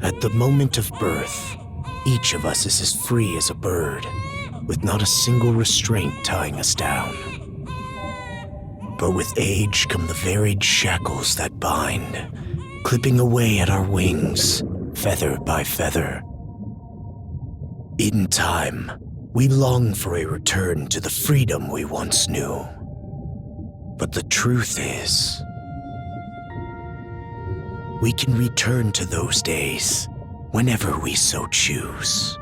At the moment of birth, each of us is as free as a bird, with not a single restraint tying us down. But with age come the varied shackles that bind, clipping away at our wings, feather by feather. In time, we long for a return to the freedom we once knew. But the truth is, we can return to those days whenever we so choose.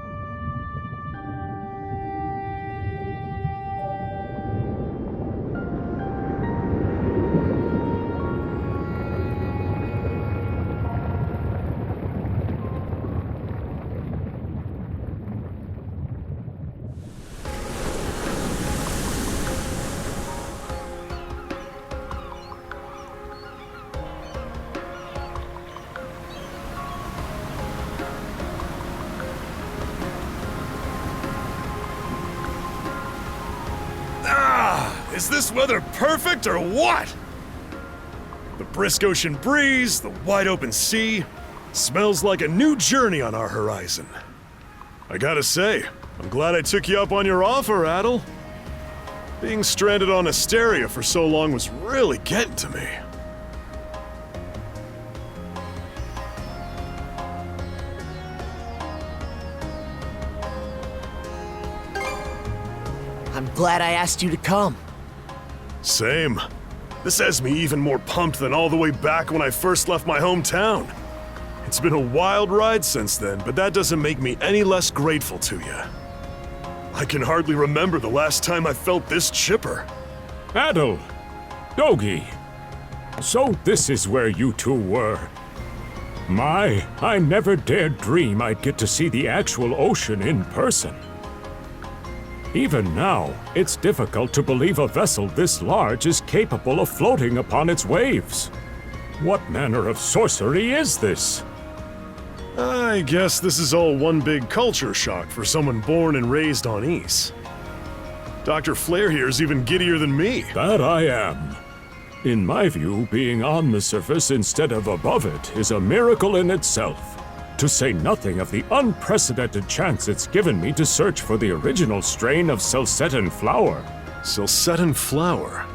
Is this weather perfect or what? The brisk ocean breeze, the wide open sea, smells like a new journey on our horizon. I gotta say, I'm glad I took you up on your offer, Adol. Being stranded on Asteria for so long was really getting to me. I'm glad I asked you to come. Same. This has me even more pumped than all the way back when I first left my hometown. It's been a wild ride since then, but that doesn't make me any less grateful to you. I can hardly remember the last time I felt this chipper. Adol! Dogi! So this is where you two were. I never dared dream I'd get to see the actual ocean in person. Even now, it's difficult to believe a vessel this large is capable of floating upon its waves. What manner of sorcery is this? I guess this is all one big culture shock for someone born and raised on Ys. Dr. Flair here's even giddier than me. That I am. In my view, being on the surface instead of above it is a miracle in itself. To say nothing of the unprecedented chance it's given me to search for the original strain of Selcetan flower. Selcetan flower?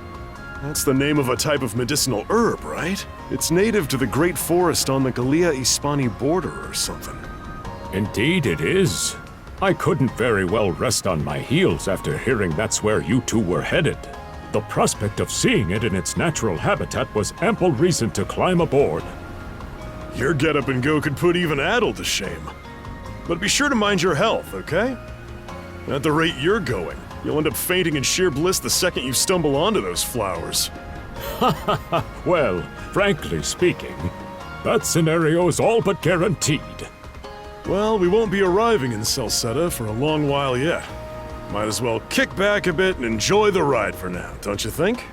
That's the name of a type of medicinal herb, right? It's native to the Great Forest on the Gallia-Hispani border or something. Indeed it is. I couldn't very well rest on my heels after hearing that's where you two were headed. The prospect of seeing it in its natural habitat was ample reason to climb aboard. Your get-up and go could put even Adol to shame. But be sure to mind your health, okay? At the rate you're going, you'll end up fainting in sheer bliss the second you stumble onto those flowers. Well, frankly speaking, that scenario's all but guaranteed. Well, we won't be arriving in Celceta for a long while yet. Might as well kick back a bit and enjoy the ride for now, don't you think?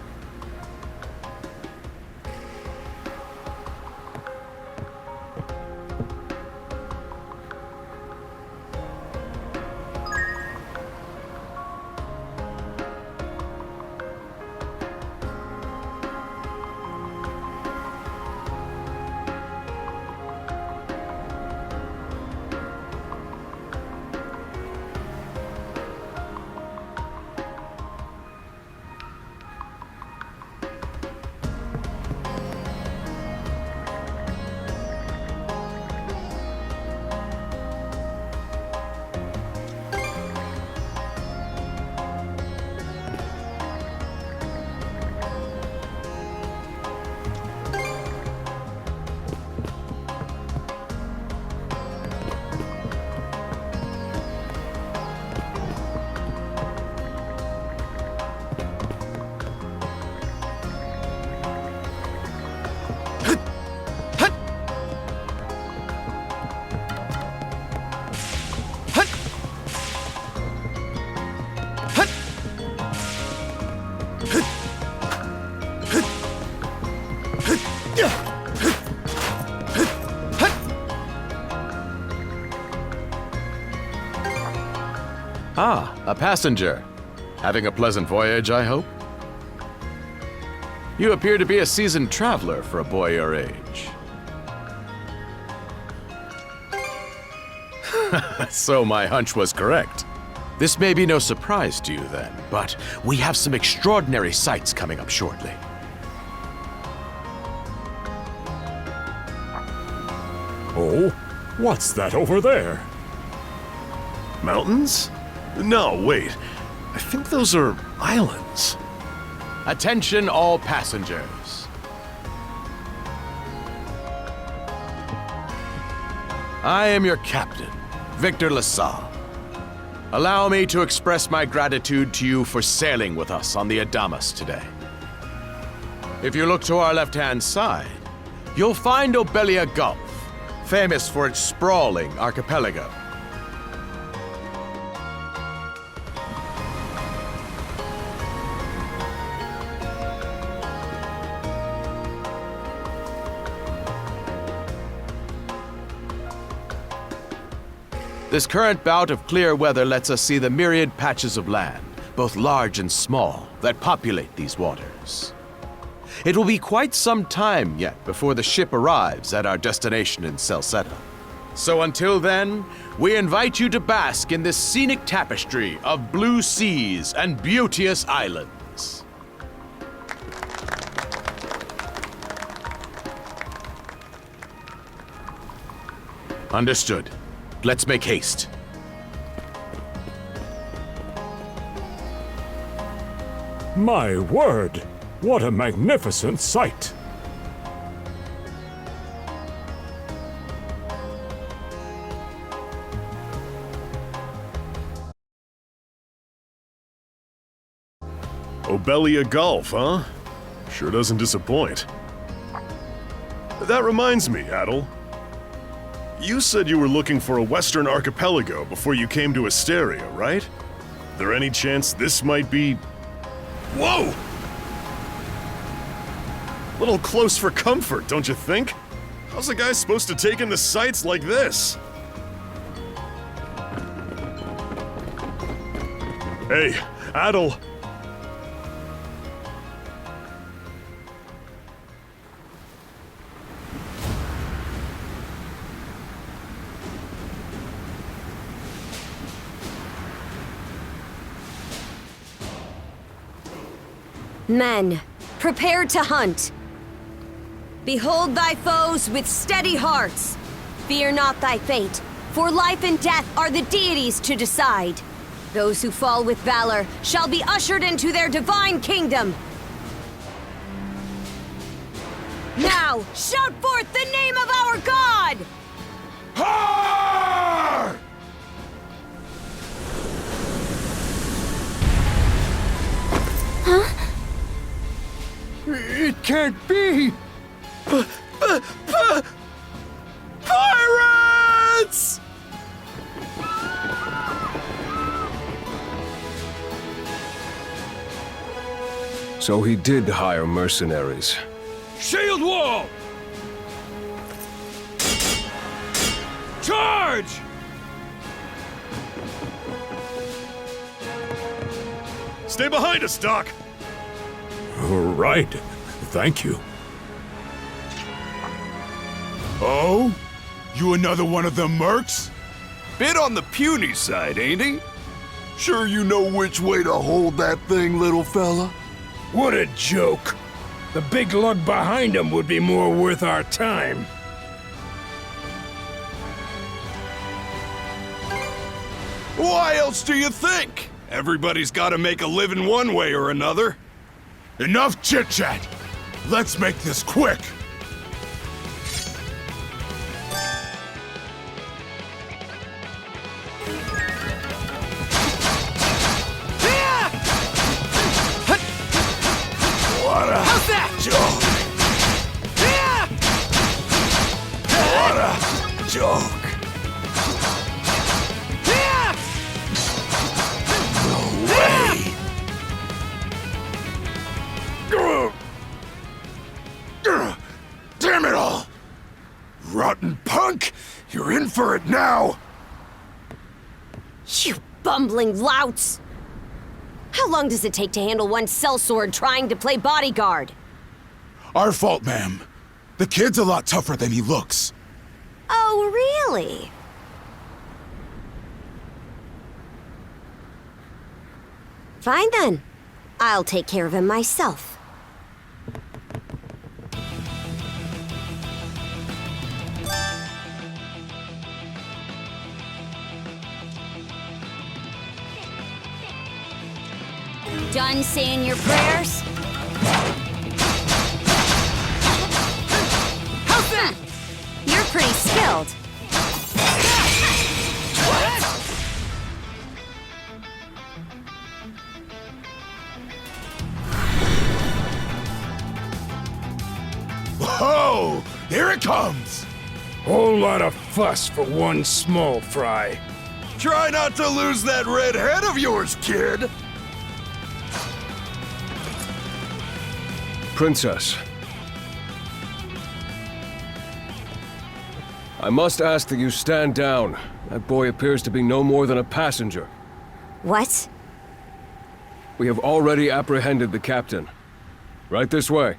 Ah, a passenger. Having a pleasant voyage, I hope? You appear to be a seasoned traveler for a boy your age. So my hunch was correct. This may be no surprise to you then, but we have some extraordinary sights coming up shortly. Oh, what's that over there? Mountains? No, wait. I think those are islands. Attention all passengers. I am your captain, Victor LaSalle. Allow me to express my gratitude to you for sailing with us on the Adamas today. If you look to our left-hand side, you'll find Obelia Gulf, famous for its sprawling archipelago. This current bout of clear weather lets us see the myriad patches of land, both large and small, that populate these waters. It will be quite some time yet before the ship arrives at our destination in Salsetta. So until then, we invite you to bask in this scenic tapestry of blue seas and beauteous islands. Understood. Let's make haste. My word, what a magnificent sight! Obelia Gulf, huh? Sure doesn't disappoint. That reminds me, Adol. You said you were looking for a western archipelago before you came to Asteria, right? There any chance this might be... Whoa! Little close for comfort, don't you think? How's a guy supposed to take in the sights like this? Hey, Adol! Men, prepare to hunt. Behold thy foes with steady hearts. Fear not thy fate, for life and death are the deities to decide. Those who fall with valor shall be ushered into their divine kingdom. Now, shout forth the name of our god! Har! It can't be! Pirates! So he did hire mercenaries. Shield wall! Charge! Stay behind us, Doc! Right. Thank you. Oh? You another one of them mercs? Bit on the puny side, ain't he? Sure you know which way to hold that thing, little fella? What a joke. The big lug behind him would be more worth our time. Why else do you think? Everybody's gotta make a living one way or another. Enough chit-chat! Let's make this quick! What a joke! What a joke! No way! Damn it all! Rotten punk! You're in for it now! You bumbling louts! How long does it take to handle one sellsword trying to play bodyguard? Our fault, ma'am. The kid's a lot tougher than he looks. Oh, really? Fine then. I'll take care of him myself. Done saying your prayers? How's that? You're pretty skilled. Whoa! Here it comes! Whole lot of fuss for one small fry. Try not to lose that red head of yours, kid! Princess. I must ask that you stand down. That boy appears to be no more than a passenger. What? We have already apprehended the captain. Right this way.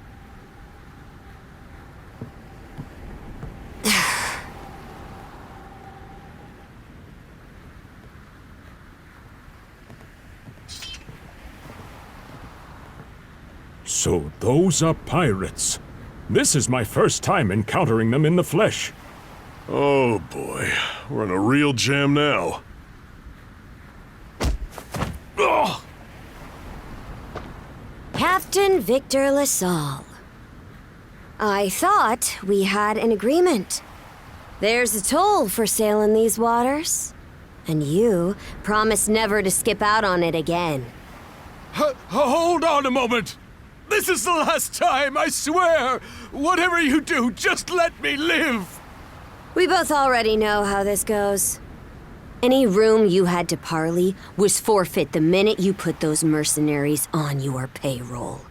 So those are pirates. This is my first time encountering them in the flesh. Oh boy, we're in a real jam now. Ugh. Captain Victor LaSalle. I thought we had an agreement. There's a toll for sailing these waters. And you promised never to skip out on it again. Hold on a moment! This is the last time, I swear! Whatever you do, just let me live! We both already know how this goes. Any room you had to parley was forfeit the minute you put those mercenaries on your payroll.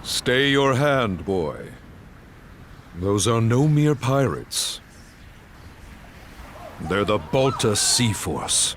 Stay your hand, boy. Those are no mere pirates. They're the Balta Sea Force.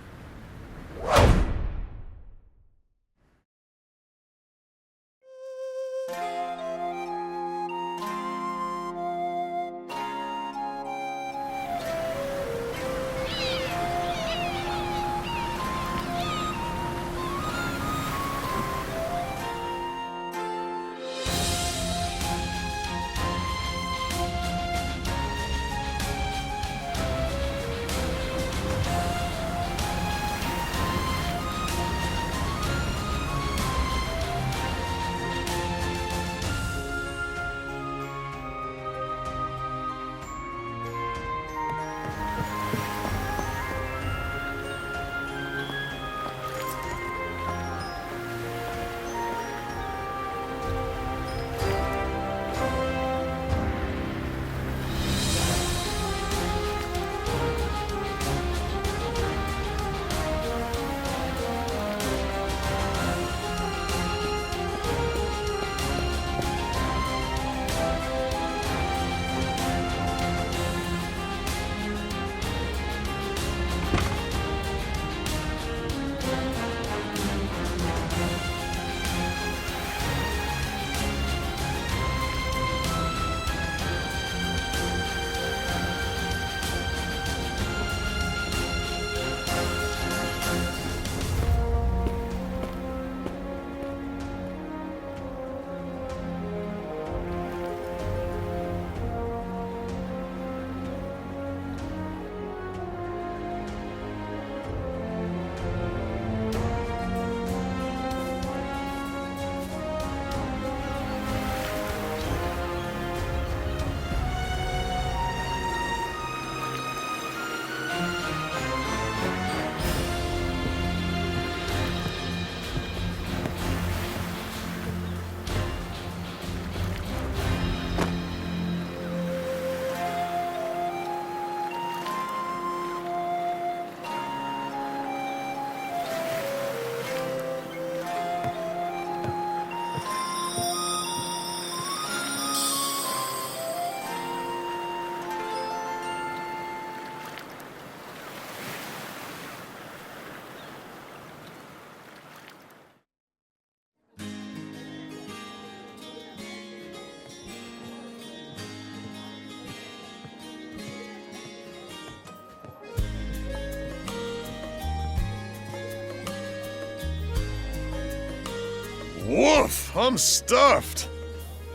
Woof, I'm stuffed.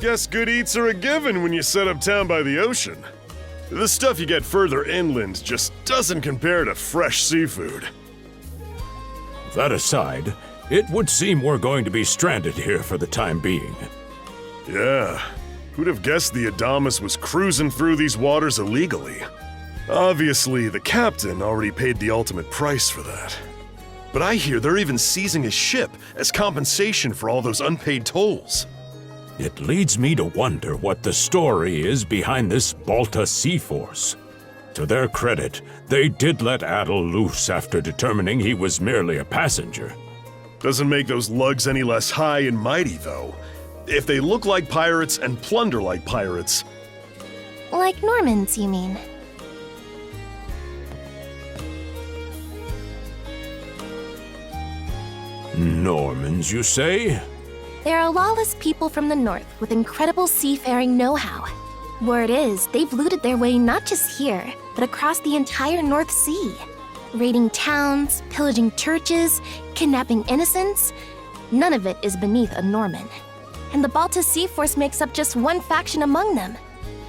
Guess good eats are a given when you set up town by the ocean. The stuff you get further inland just doesn't compare to fresh seafood. That aside, it would seem we're going to be stranded here for the time being. Yeah, who'd have guessed the Adamas was cruising through these waters illegally? Obviously, the captain already paid the ultimate price for that. But I hear they're even seizing his ship as compensation for all those unpaid tolls. It leads me to wonder what the story is behind this Balta Sea Force. To their credit, they did let Adol loose after determining he was merely a passenger. Doesn't make those lugs any less high and mighty, though. If they look like pirates and plunder like pirates... Like Normans, you mean? Normans, you say? They're a lawless people from the north with incredible seafaring know-how. Word is, they've looted their way not just here, but across the entire North Sea. Raiding towns, pillaging churches, kidnapping innocents. None of it is beneath a Norman. And the Balta Sea Force makes up just one faction among them.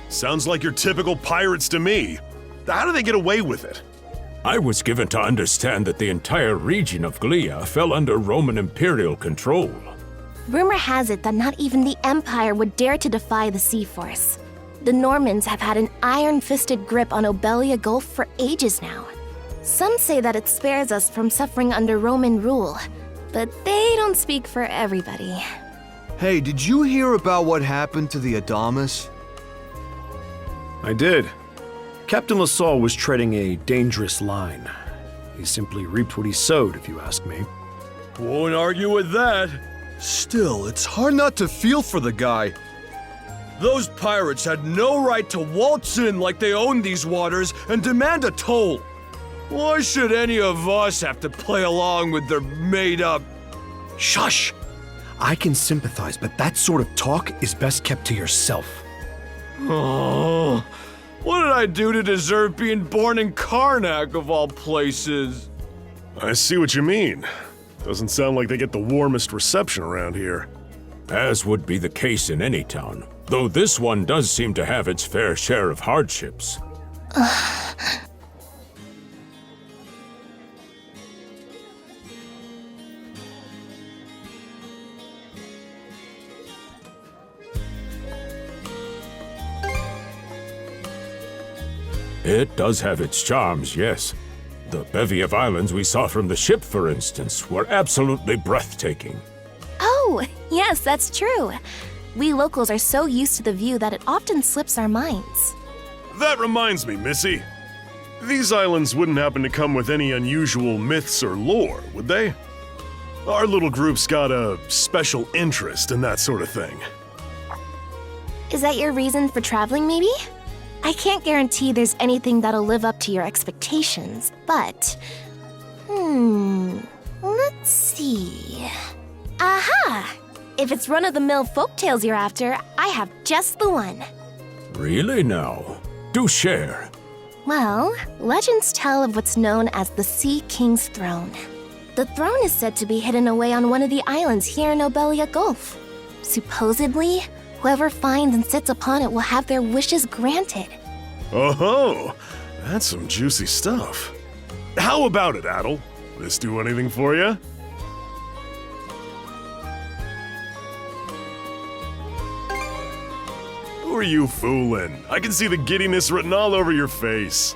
Sounds like your typical pirates to me. How do they get away with it? I was given to understand that the entire region of Glia fell under Roman imperial control. Rumor has it that not even the Empire would dare to defy the Sea Force. The Normans have had an iron-fisted grip on Obelia Gulf for ages now. Some say that it spares us from suffering under Roman rule, but they don't speak for everybody. Hey, did you hear about what happened to the Adamas? I did. Captain LaSalle was treading a dangerous line. He simply reaped what he sowed, if you ask me. Won't argue with that. Still, it's hard not to feel for the guy. Those pirates had no right to waltz in like they owned these waters and demand a toll. Why should any of us have to play along with their made-up... Shush! I can sympathize, but that sort of talk is best kept to yourself. Oh, what did I do to deserve being born in Karnak, of all places? I see what you mean. Doesn't sound like they get the warmest reception around here. As would be the case in any town, though this one does seem to have its fair share of hardships. It does have its charms, yes. The bevy of islands we saw from the ship, for instance, were absolutely breathtaking. Oh, yes, that's true. We locals are so used to the view that it often slips our minds. That reminds me, Missy. These islands wouldn't happen to come with any unusual myths or lore, would they? Our little group's got a special interest in that sort of thing. Is that your reason for traveling, maybe? I can't guarantee there's anything that'll live up to your expectations, but... let's see... Aha! If it's run-of-the-mill folktales you're after, I have just the one. Really now? Do share. Well, legends tell of what's known as the Sea King's Throne. The throne is said to be hidden away on one of the islands here in Obelia Gulf. Supposedly, whoever finds and sits upon it will have their wishes granted. Oh-ho! That's some juicy stuff. How about it, Adol? This do anything for you? Who are you fooling? I can see the giddiness written all over your face.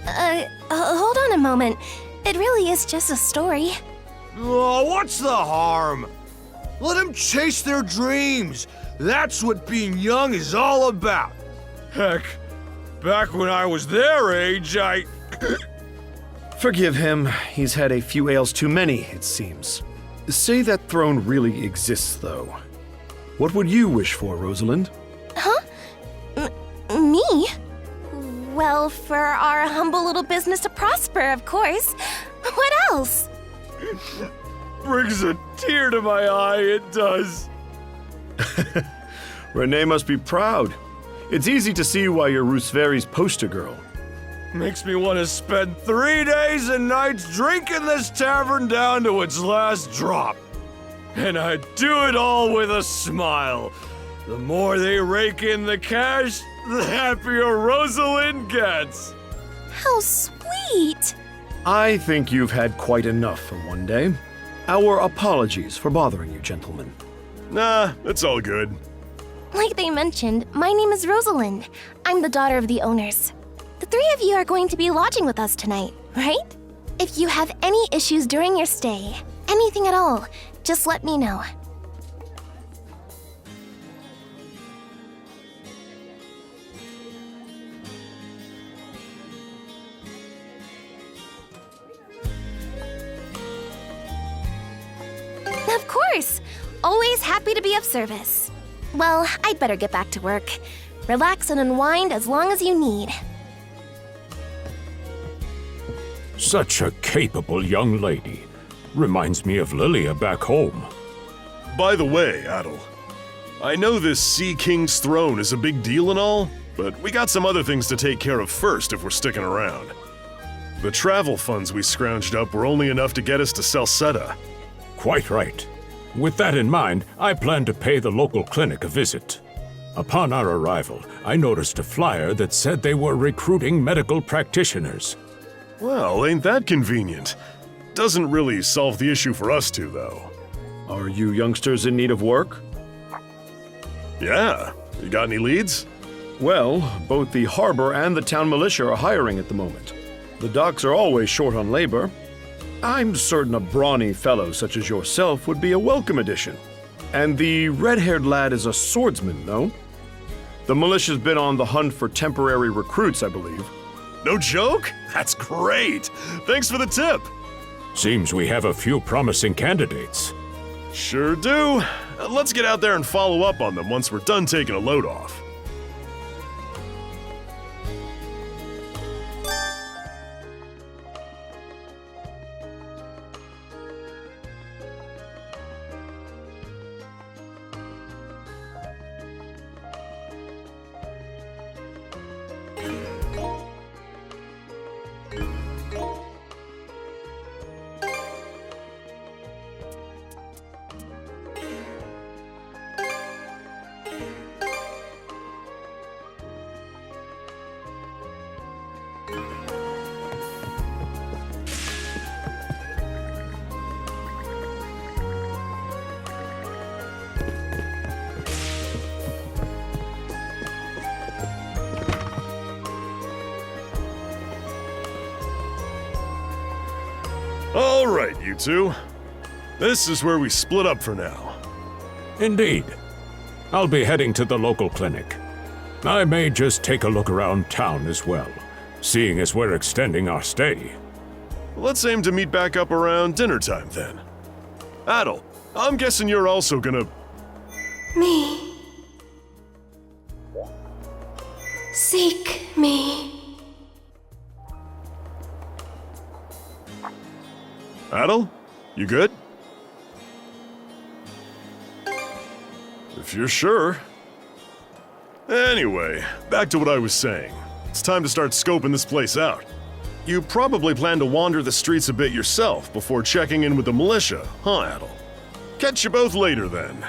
Hold on a moment. It really is just a story. Oh, what's the harm? Let them chase their dreams. That's what being young is all about. Heck, back when I was their age, I... Forgive him. He's had a few ales too many, it seems. Say that throne really exists, though. What would you wish for, Rosalind? Huh? Me? Well, for our humble little business to prosper, of course. What else? Brings a tear to my eye, it does. Renee must be proud. It's easy to see why you're Rooseveri's poster girl. Makes me want to spend 3 days and nights drinking this tavern down to its last drop. And I do it all with a smile. The more they rake in the cash, the happier Rosalind gets. How sweet! I think you've had quite enough for one day. Our apologies for bothering you, gentlemen. Nah, it's all good. Like they mentioned, my name is Rosalind. I'm the daughter of the owners. The three of you are going to be lodging with us tonight, right? If you have any issues during your stay, anything at all, just let me know. Of course! Always happy to be of service. Well, I'd better get back to work. Relax and unwind as long as you need. Such a capable young lady. Reminds me of Lilia back home. By the way, Adol, I know this Sea King's throne is a big deal and all, but we got some other things to take care of first if we're sticking around. The travel funds we scrounged up were only enough to get us to Salsetta. Quite right. With that in mind, I plan to pay the local clinic a visit. Upon our arrival, I noticed a flyer that said they were recruiting medical practitioners. Well, ain't that convenient? Doesn't really solve the issue for us two, though. Are you youngsters in need of work? Yeah. You got any leads? Well, both the harbor and the town militia are hiring at the moment. The docks are always short on labor. I'm certain a brawny fellow such as yourself would be a welcome addition. And the red-haired lad is a swordsman, no? The militia's been on the hunt for temporary recruits, I believe. No joke? That's great! Thanks for the tip! Seems we have a few promising candidates. Sure do. Let's get out there and follow up on them once we're done taking a load off. All right, you two. This is where we split up for now. Indeed. I'll be heading to the local clinic. I may just take a look around town as well, seeing as we're extending our stay. Let's aim to meet back up around dinner time then. Adol, I'm guessing you're also gonna... Me. Seek me. Adol, you good? If you're sure. Anyway, back to what I was saying. It's time to start scoping this place out. You probably plan to wander the streets a bit yourself before checking in with the militia, huh, Adol? Catch you both later then.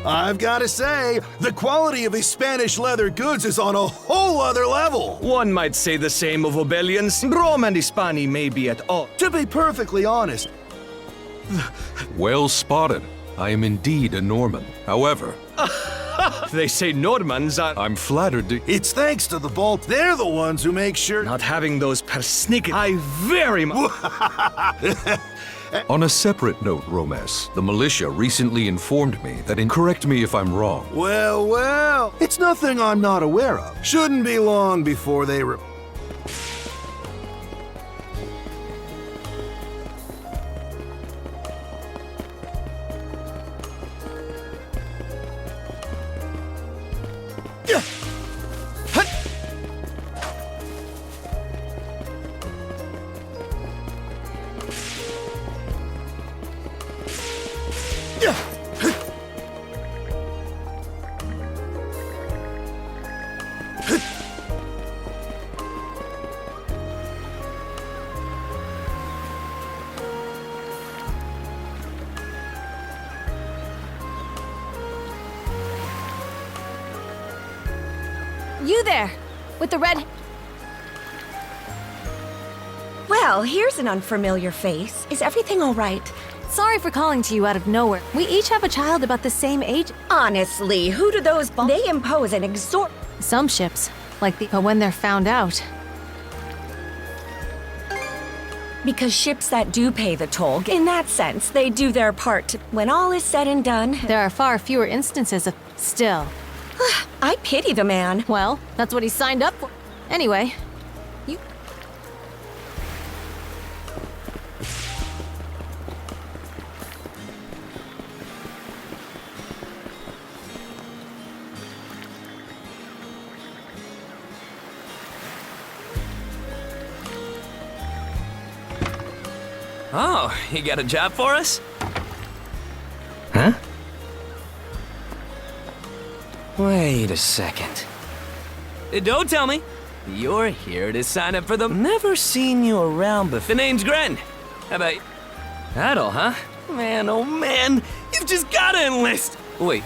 I've got to say, the quality of his Spanish leather goods is on a whole other level. One might say the same of Obelians. Rome and Hispani may be at odds. To be perfectly honest. Well spotted. I am indeed a Norman. However... They say Normans are... I'm flattered to... It's thanks to the Vault. They're the ones who make sure... Not having those persnickets. I very much... On a separate note, Romes, the militia recently informed me that, correct me if I'm wrong. Well, it's nothing I'm not aware of. Shouldn't be long before they You there, with the red... Well, here's an unfamiliar face. Is everything all right? Sorry for calling to you out of nowhere. We each have a child about the same age. Honestly, who do those... They impose an Some ships, like the... But when they're found out... Because ships that do pay the toll, in that sense, they do their part to, when all is said and done. There are far fewer instances of... Still. I pity the man. Well, that's what he signed up for. Anyway, you... Oh, you got a job for us? Huh? Wait a second. Don't tell me. You're here to sign up for the... Never seen you around before. The name's Gren. How about... Adol, huh? Man, oh man. You've just gotta enlist. Wait,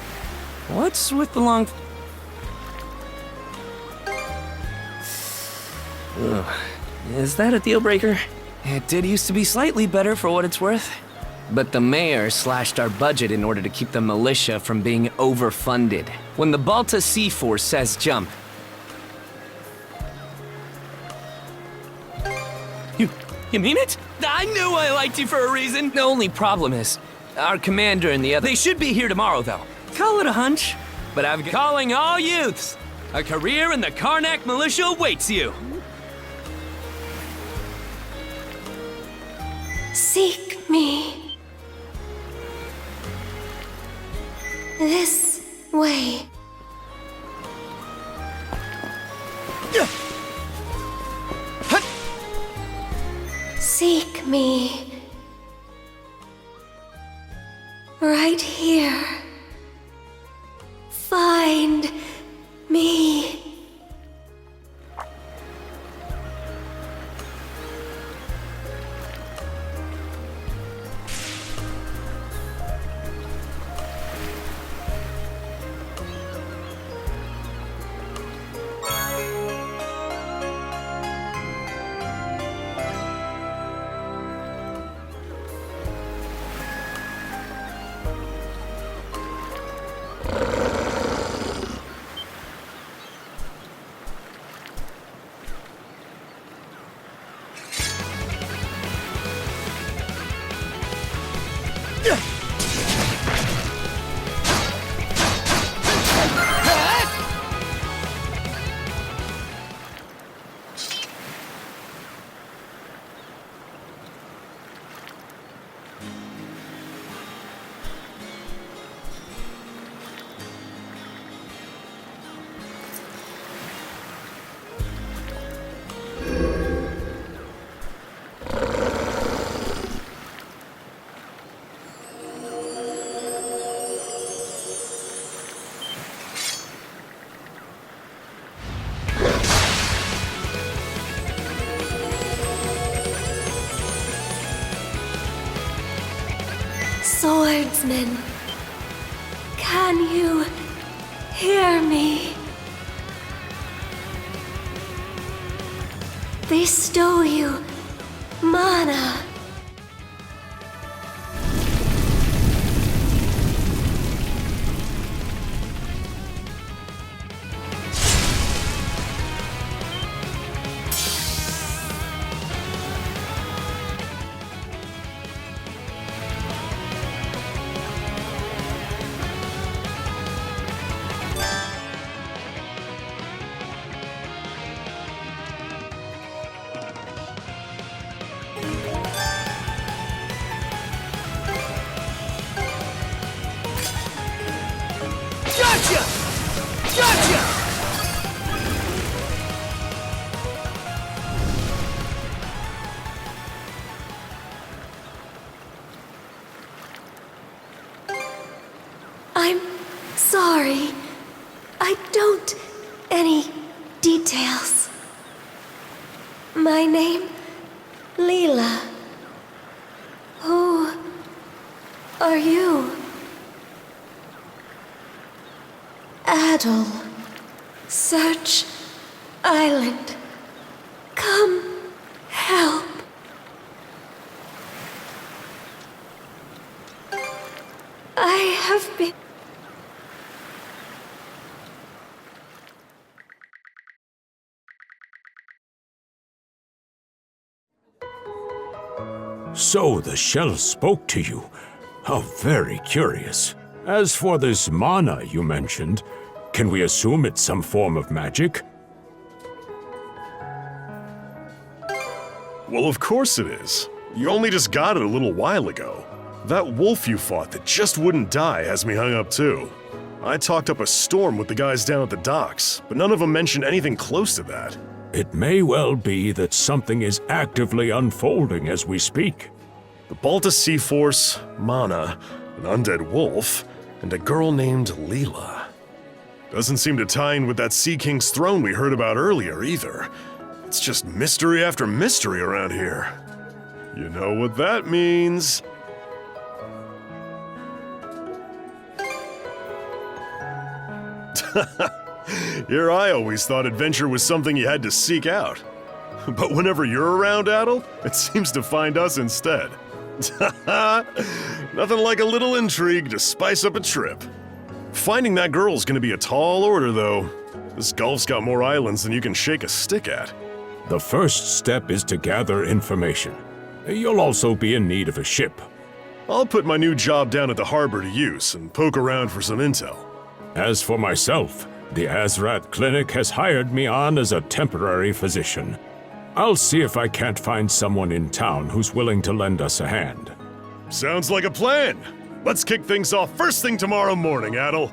what's with the long... Ugh. Is that a deal breaker? It did used to be slightly better for what it's worth. But the mayor slashed our budget in order to keep the militia from being overfunded. When the Balta Sea Force says jump. You mean it? I knew I liked you for a reason. The only problem is, our commander and the other... They should be here tomorrow, though. Call it a hunch. But I'm calling all youths. A career in the Karnak militia awaits you. Seek me. This way. Seek me. Right here. Find me. Swordsman, can you hear me? They stole you, mana. Gotcha! Gotcha! I'm sorry. I don't... any details. My name... Leela. Who... are you? Adol. Search... Island. Come... help. I have been... So the shell spoke to you. How very curious. As for this mana you mentioned, can we assume it's some form of magic? Well, of course it is. You only just got it a little while ago. That wolf you fought that just wouldn't die has me hung up too. I talked up a storm with the guys down at the docks, but none of them mentioned anything close to that. It may well be that something is actively unfolding as we speak. The Balta Sea Force, Mana, an undead wolf, and a girl named Leela. Doesn't seem to tie in with that Sea King's throne we heard about earlier either. It's just mystery after mystery around here. You know what that means. Here I always thought adventure was something you had to seek out. But whenever you're around, Adol, it seems to find us instead. Nothing like a little intrigue to spice up a trip. Finding that girl's gonna be a tall order, though. This Gulf's got more islands than you can shake a stick at. The first step is to gather information. You'll also be in need of a ship. I'll put my new job down at the harbor to use and poke around for some intel. As for myself, the Azrath Clinic has hired me on as a temporary physician. I'll see if I can't find someone in town who's willing to lend us a hand. Sounds like a plan. Let's kick things off first thing tomorrow morning, Adol.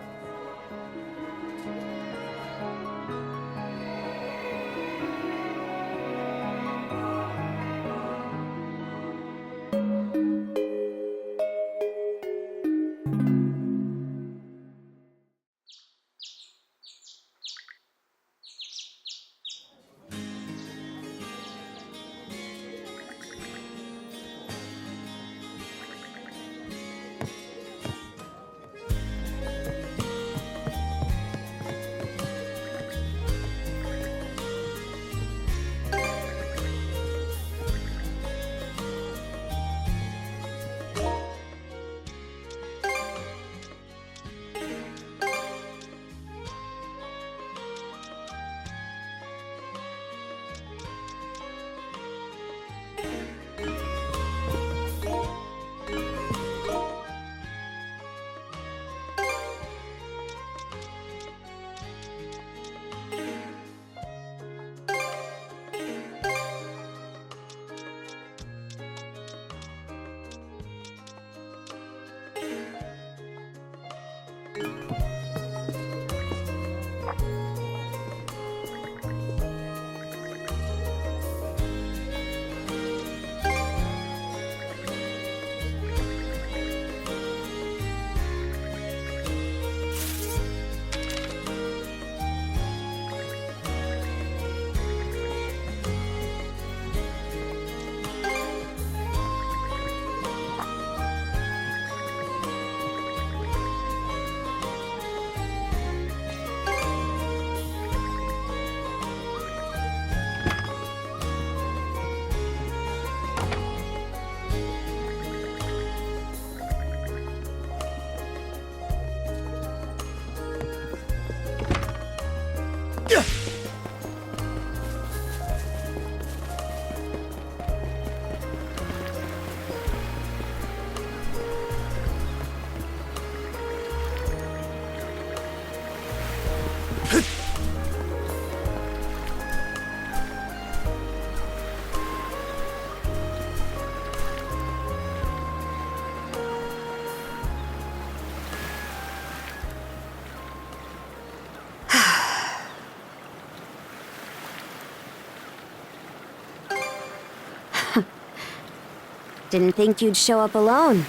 Didn't think you'd show up alone.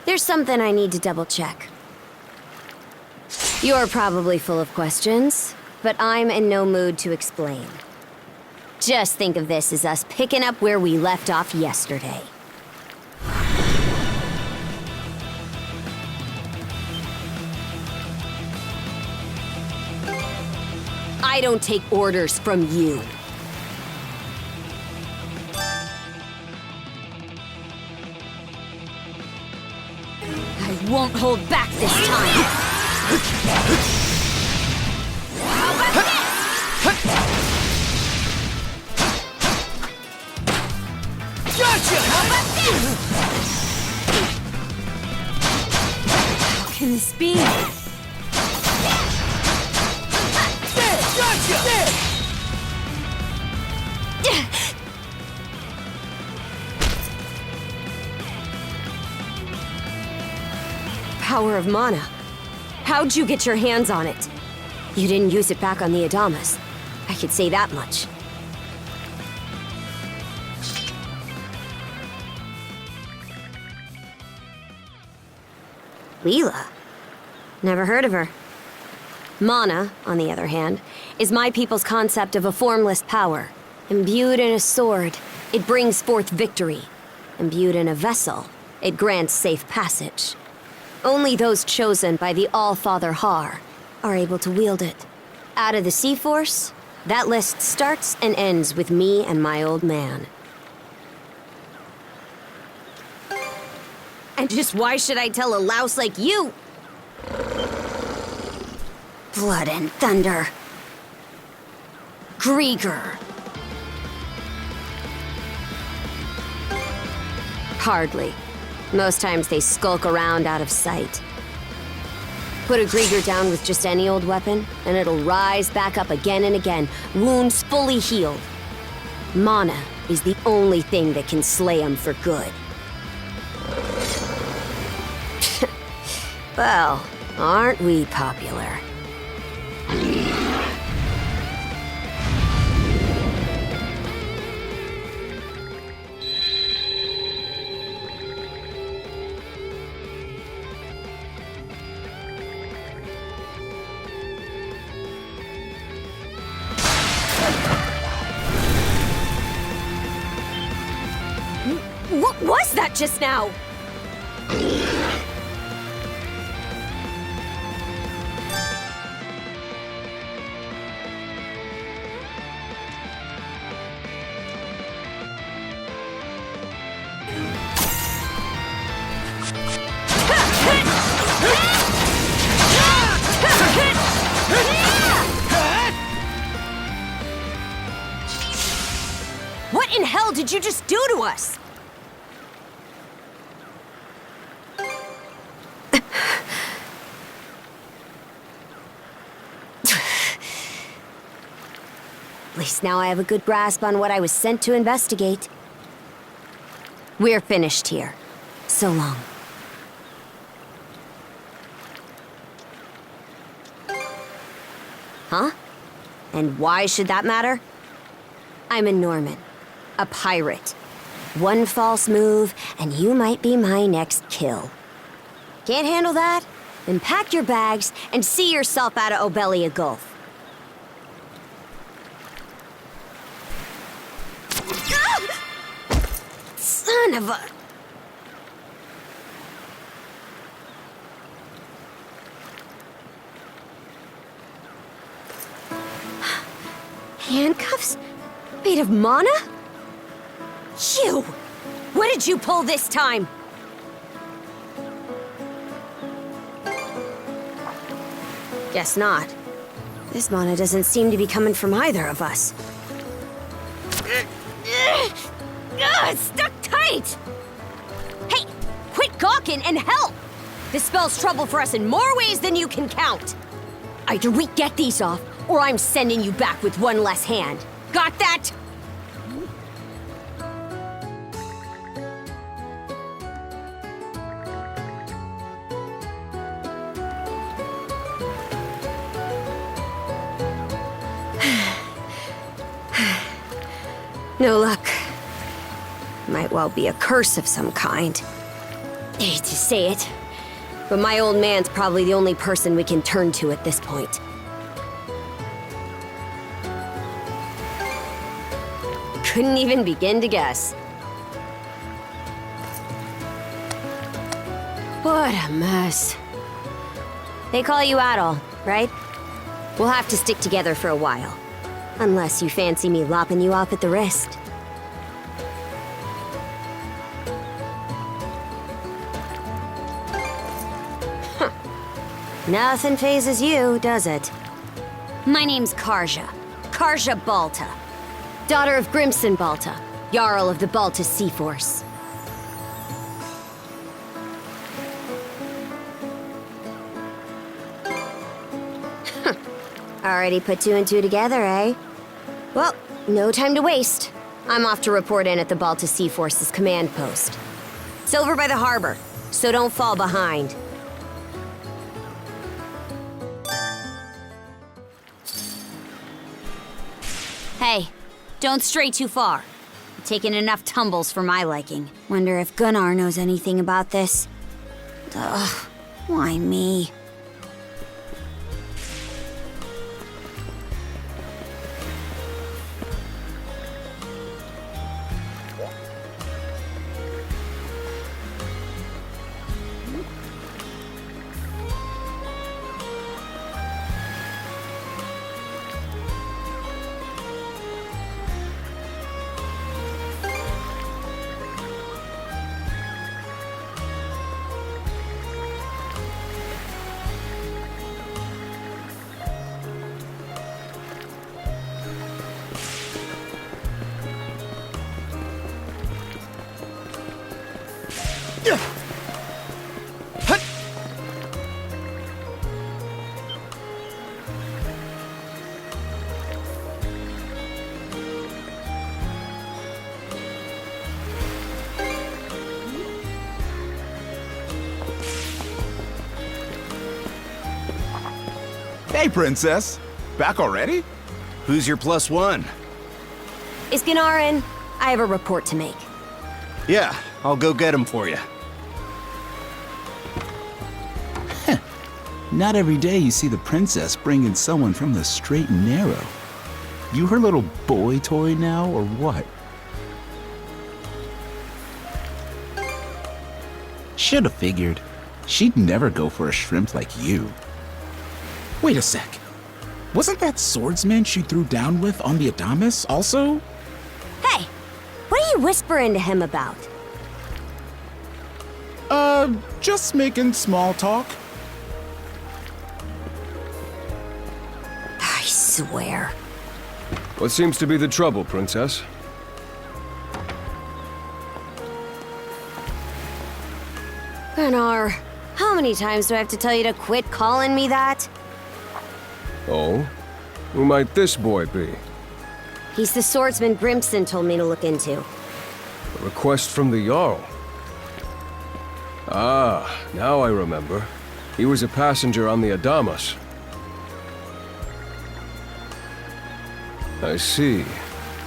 There's something I need to double check. You're probably full of questions, but I'm in no mood to explain. Just think of this as us picking up where we left off yesterday. I don't take orders from you. I won't hold back this time. How about this? Gotcha! How about this? What can this be? Gotcha! Power of mana. How'd you get your hands on it? You didn't use it back on the Adamas. I could say that much. Leela? Never heard of her. Mana, on the other hand, is my people's concept of a formless power. Imbued in a sword, it brings forth victory. Imbued in a vessel, it grants safe passage. Only those chosen by the All-Father Har are able to wield it. Out of the Sea Force, that list starts and ends with me and my old man. And just why should I tell a louse like you? Blood and thunder. Grieger. Hardly. Most times they skulk around out of sight. Put a Grieger down with just any old weapon, and it'll rise back up again and again, wounds fully healed. Mana is the only thing that can slay him for good. Well, aren't we popular? What was that just now? What in hell did you just do to us? At least now I have a good grasp on what I was sent to investigate. We're finished here. So long. Huh? And why should that matter? I'm a Norman. A pirate. One false move, and you might be my next kill. Can't handle that? Then pack your bags and see yourself out of Obelia Gulf. Son of a... Handcuffs? Made of mana? You! What did you pull this time? Guess not. This mana doesn't seem to be coming from either of us. It's stuck tight! Hey, quit gawking and help! This spells trouble for us in more ways than you can count. Either we get these off, or I'm sending you back with one less hand. Got that? No luck. Might well be a curse of some kind. I hate to say it, but my old man's probably the only person we can turn to at this point. Couldn't even begin to guess. What a mess. They call you Adol, right? We'll have to stick together for a while. Unless you fancy me lopping you off at the wrist. Huh. Nothing phases you, does it? My name's Karja. Karja Balta. Daughter of Grimson Balta, Jarl of the Balta Sea Force. Already put two and two together, eh? Well, no time to waste. I'm off to report in at the Balta Sea Force's command post. It's over by the harbor, so don't fall behind. Hey, don't stray too far. You've taken enough tumbles for my liking. Wonder if Gunnar knows anything about this. Ugh, why me? Hey, Princess. Back already? Who's your +1? Is Gunnar in? I have a report to make. Yeah, I'll go get him for you. Not every day you see the princess bring in someone from the straight and narrow. You her little boy toy now, or what? Should have figured. She'd never go for a shrimp like you. Wait a sec. Wasn't that swordsman she threw down with on the Adamas also? Hey, what are you whispering to him about? Just making small talk. I swear. What seems to be the trouble, Princess? Gunnar, how many times do I have to tell you to quit calling me that? Oh? Who might this boy be? He's the swordsman Grimson told me to look into. A request from the Jarl. Ah, now I remember. He was a passenger on the Adamas. I see.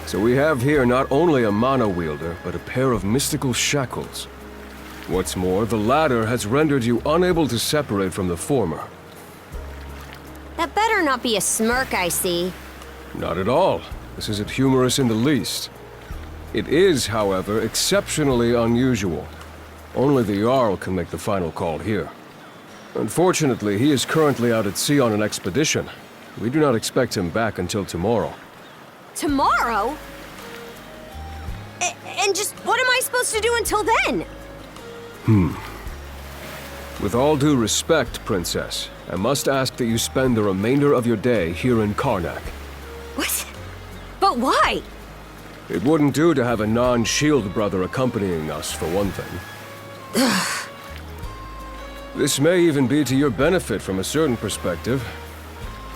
So we have here not only a mana wielder, but a pair of mystical shackles. What's more, the latter has rendered you unable to separate from the former. That better not be a smirk I see. Not at all. This isn't humorous in the least. It is, however, exceptionally unusual. Only the Jarl can make the final call here. Unfortunately, he is currently out at sea on an expedition. We do not expect him back until tomorrow. Tomorrow? And just what am I supposed to do until then? With all due respect, Princess, I must ask that you spend the remainder of your day here in Karnak. What? But why? It wouldn't do to have a non-shield brother accompanying us, for one thing. This may even be to your benefit from a certain perspective.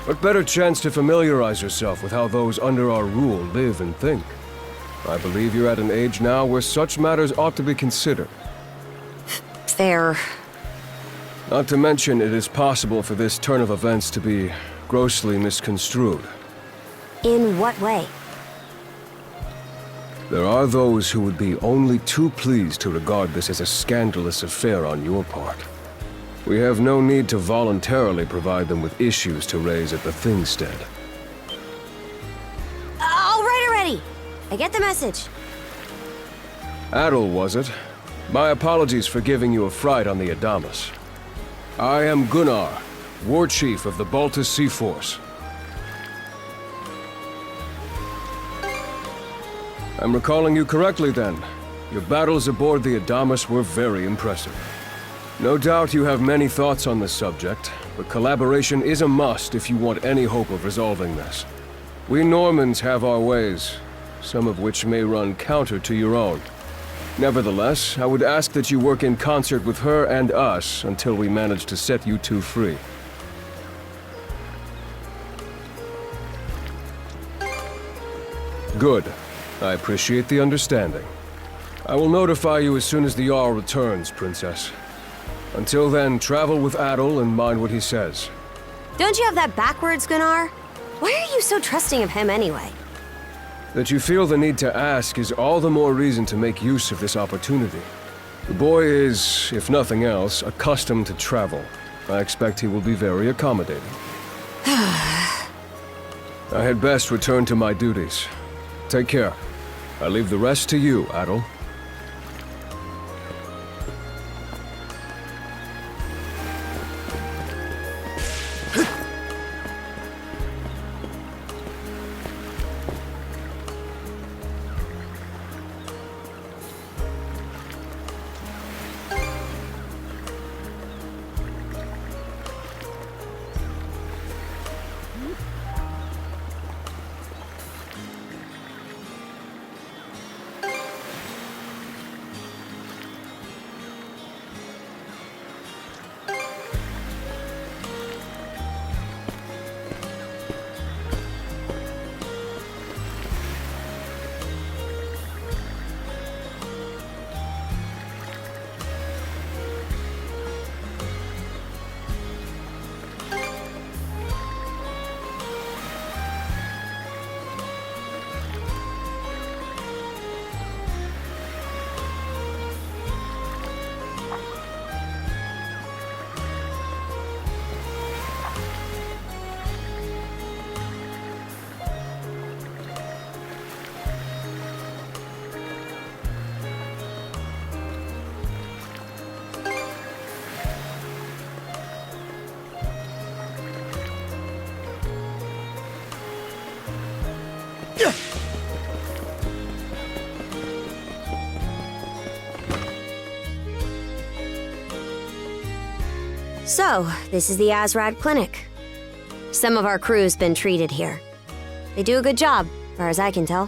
What better chance to familiarize yourself with how those under our rule live and think? I believe you're at an age now where such matters ought to be considered. Fair. Not to mention, it is possible for this turn of events to be grossly misconstrued. In what way? There are those who would be only too pleased to regard this as a scandalous affair on your part. We have no need to voluntarily provide them with issues to raise at the Thingstead. All right already! I get the message. Adol, was it? My apologies for giving you a fright on the Adamas. I am Gunnar, War Chief of the Baltus Sea Force. I'm recalling you correctly then. Your battles aboard the Adamas were very impressive. No doubt you have many thoughts on this subject, but collaboration is a must if you want any hope of resolving this. We Normans have our ways, some of which may run counter to your own. Nevertheless, I would ask that you work in concert with her and us until we manage to set you two free. Good. I appreciate the understanding. I will notify you as soon as the Jarl returns, Princess. Until then, travel with Adol and mind what he says. Don't you have that backwards, Gunnar? Why are you so trusting of him anyway? That you feel the need to ask is all the more reason to make use of this opportunity. The boy is, if nothing else, accustomed to travel. I expect he will be very accommodating. I had best return to my duties. Take care. I leave the rest to you, Adol. So, this is the Azrad Clinic. Some of our crew's been treated here. They do a good job, as far as I can tell.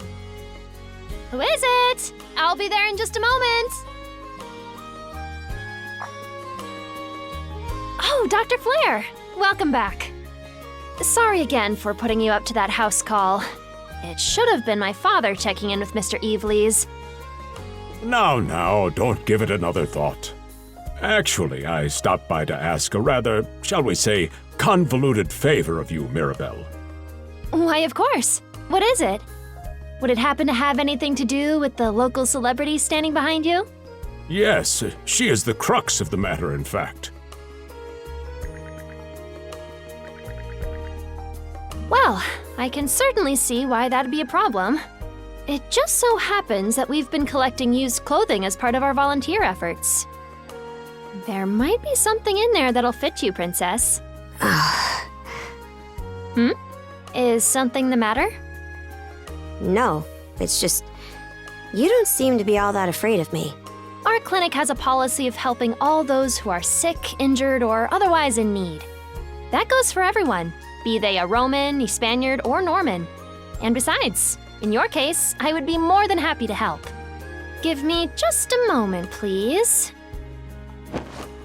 Who is it? I'll be there in just a moment. Oh, Dr. Flair. Welcome back. Sorry again for putting you up to that house call. It should have been my father checking in with Mr. Evelees. Now, don't give it another thought. Actually, I stopped by to ask a rather, shall we say, convoluted favor of you, Mirabelle. Why, of course. What is it? Would it happen to have anything to do with the local celebrity standing behind you? Yes, she is the crux of the matter, in fact. Well, I can certainly see why that'd be a problem. It just so happens that we've been collecting used clothing as part of our volunteer efforts. There might be something in there that'll fit you, Princess. Is something the matter? No, it's just... you don't seem to be all that afraid of me. Our clinic has a policy of helping all those who are sick, injured, or otherwise in need. That goes for everyone, be they a Roman, a Spaniard, or Norman. And besides, in your case, I would be more than happy to help. Give me just a moment, please.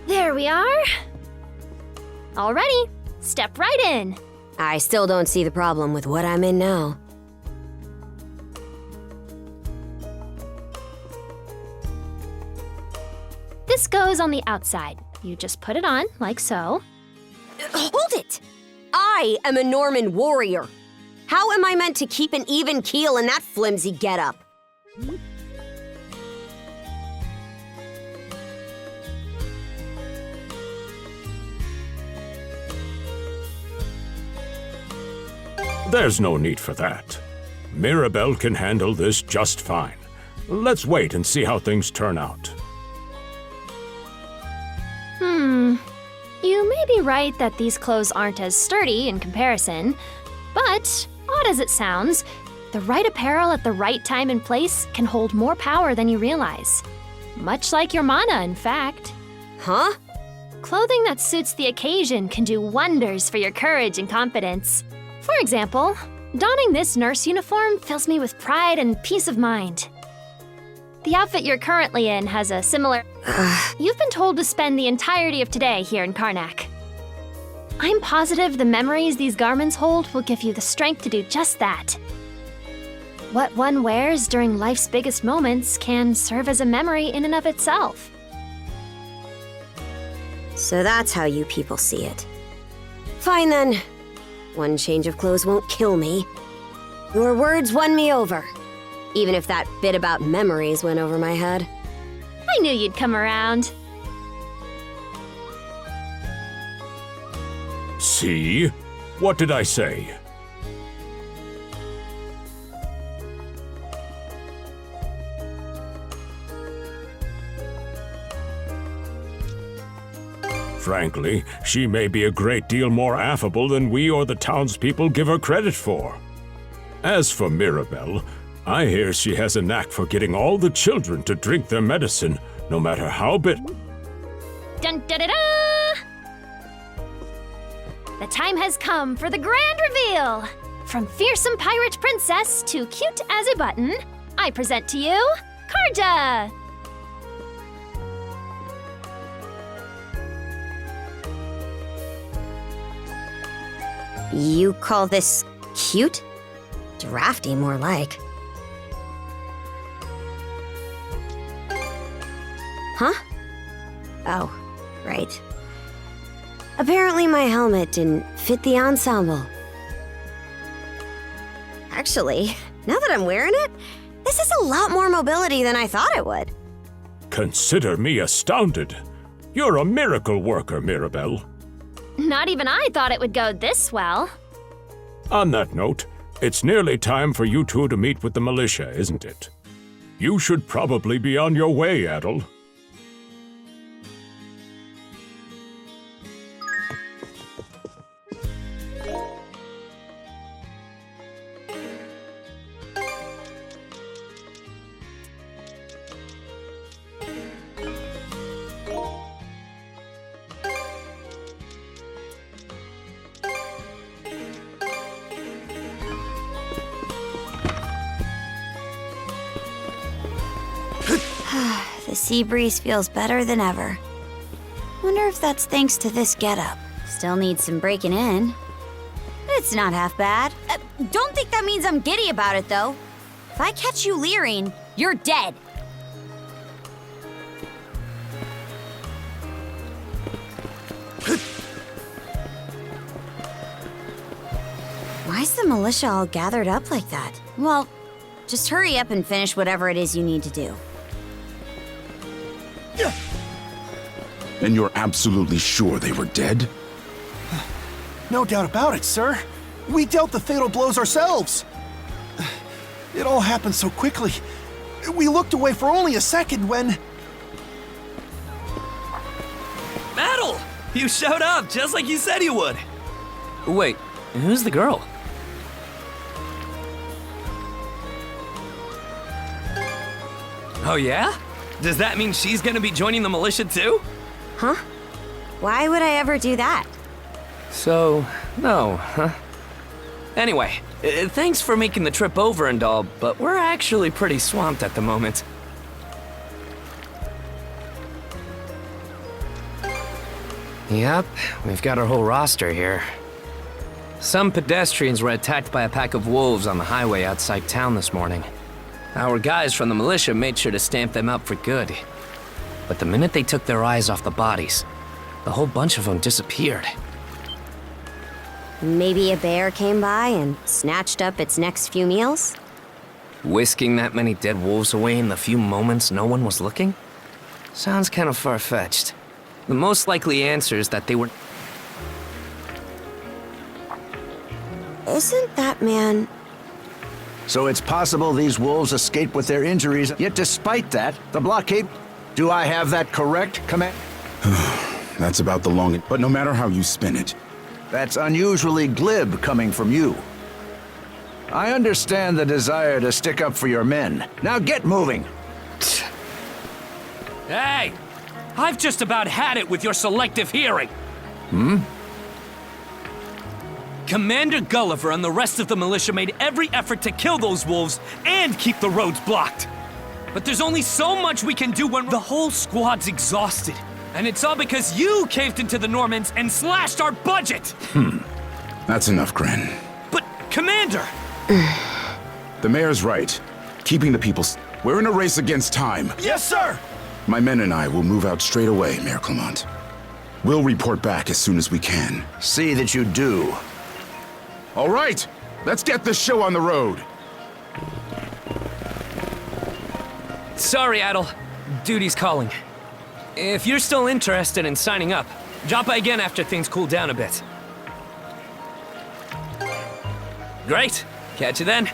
There we are. Alrighty, step right in. I still don't see the problem with what I'm in now. This goes on the outside. You just put it on, like so. Hold it! I am a Norman warrior. How am I meant to keep an even keel in that flimsy getup? There's no need for that. Mirabelle can handle this just fine. Let's wait and see how things turn out. You may be right that these clothes aren't as sturdy in comparison, but odd as it sounds, the right apparel at the right time and place can hold more power than you realize. Much like your mana, in fact. Huh? Clothing that suits the occasion can do wonders for your courage and confidence. For example, donning this nurse uniform fills me with pride and peace of mind. The outfit you're currently in has a similar... You've been told to spend the entirety of today here in Karnak. I'm positive the memories these garments hold will give you the strength to do just that. What one wears during life's biggest moments can serve as a memory in and of itself. So that's how you people see it. Fine then. One change of clothes won't kill me. Your words won me over. Even if that bit about memories went over my head. I knew you'd come around. See? What did I say? Frankly, she may be a great deal more affable than we or the townspeople give her credit for. As for Mirabelle, I hear she has a knack for getting all the children to drink their medicine, no matter how bit... Dun da da da! The time has come for the grand reveal! From fearsome pirate princess to cute as a button, I present to you, Karja! You call this cute? Drafty, more like. Huh? Oh, right. Apparently my helmet didn't fit the ensemble. Actually, now that I'm wearing it, this is a lot more mobility than I thought it would. Consider me astounded. You're a miracle worker, Mirabelle. Not even I thought it would go this well. On that note, it's nearly time for you two to meet with the militia, isn't it? You should probably be on your way, Adol. The sea breeze feels better than ever. Wonder if that's thanks to this getup. Still needs some breaking in. It's not half bad. Don't think that means I'm giddy about it, though. If I catch you leering, you're dead. Why's the militia all gathered up like that? Well, just hurry up and finish whatever it is you need to do. And you're absolutely sure they were dead? No doubt about it, sir. We dealt the fatal blows ourselves. It all happened so quickly. We looked away for only a second when... Adol! You showed up just like you said you would. Wait, who's the girl? Oh yeah? Does that mean she's gonna be joining the militia too? Huh? Why would I ever do that? So, no, huh? Anyway, thanks for making the trip over and all, but we're actually pretty swamped at the moment. Yep, we've got our whole roster here. Some pedestrians were attacked by a pack of wolves on the highway outside town this morning. Our guys from the militia made sure to stamp them out for good. But the minute they took their eyes off the bodies, the whole bunch of them disappeared. Maybe a bear came by and snatched up its next few meals? Whisking that many dead wolves away in the few moments no one was looking? Sounds kind of far-fetched. The most likely answer is that they were... Isn't that man... So it's possible these wolves escaped with their injuries, yet despite that, the blockade... Do I have that correct, Command? That's about the longest, but no matter how you spin it. That's unusually glib coming from you. I understand the desire to stick up for your men. Now get moving! Hey! I've just about had it with your selective hearing! Commander Gulliver and the rest of the militia made every effort to kill those wolves and keep the roads blocked. But there's only so much we can do when the whole squad's exhausted. And it's all because you caved into the Normans and slashed our budget! That's enough, Gren. But, Commander! The mayor's right. Keeping the people... We're in a race against time. Yes, sir! My men and I will move out straight away, Mayor Clement. We'll report back as soon as we can. See that you do. All right! Let's get this show on the road! Sorry, Adol. Duty's calling. If you're still interested in signing up, drop by again after things cool down a bit. Great. Catch you then.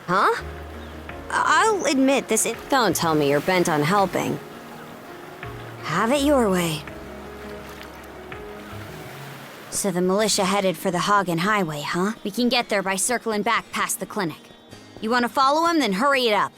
Huh? I'll admit this... Don't tell me you're bent on helping. Have it your way. So the militia headed for the Hagen Highway, huh? We can get there by circling back past the clinic. You want to follow him? Then hurry it up.